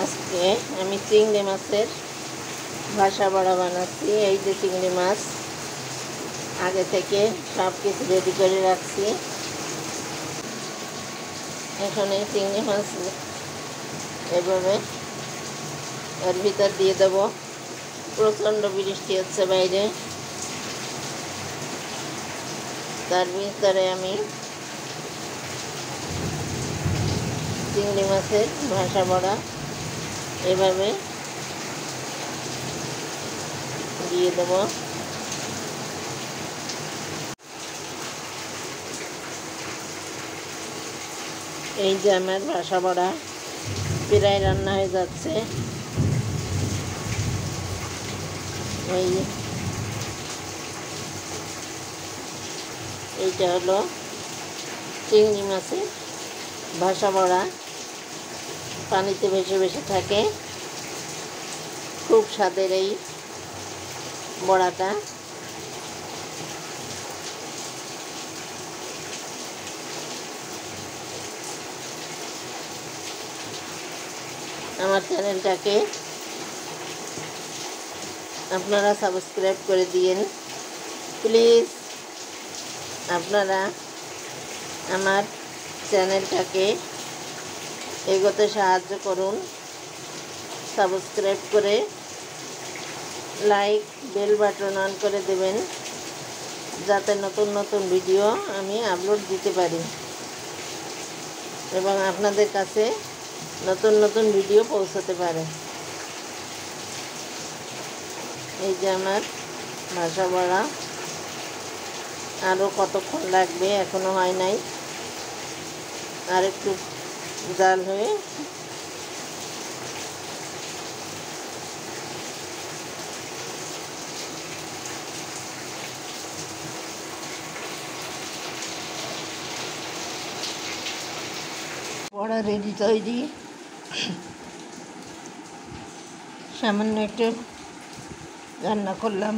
আজকে আমি চিংড়ি মাছের ভাসা বড়া বানাচ্ছি। এই যে চিংড়ি মাছ আগে থেকে সব কিছু রেডি করে রাখছি। এখন এই চিংড়ি মাছ এভাবে এর ভিতর দিয়ে দেবো। প্রচণ্ড বৃষ্টি হচ্ছে বাইরে, তার ভিতরে আমি চিংড়ি মাছের ভাসা বড়া এভাবে দিয়ে দেব। এই যে আমার ভাসা বড়া প্রায় রান্না হয়ে যাচ্ছে। এইটা হলো চিংড়ি মাছের ভাসা বড়া, পানিতে ভেসে ভেসে থাকে। খুব স্বাদের এই বড়াটা। আমার চ্যানেলটাকে আপনারা সাবস্ক্রাইব করে দিন প্লিজ। আপনারা আমার চ্যানেলটাকে এগোতে সাহায্য করুন। সাবস্ক্রাইব করে লাইক বেল বাটন অন করে দেবেন, যাতে নতুন নতুন ভিডিও আমি আপলোড দিতে পারি এবং আপনাদের কাছে নতুন নতুন ভিডিও পৌঁছাতে পারে। এই যে আমার ভাসা বড়া, আরও কতক্ষণ লাগবে এখনো হয় নাই, আর একটু জাল হয়ে বড়া রেডি তৈরি। সামান্য একটু রান্না করলাম।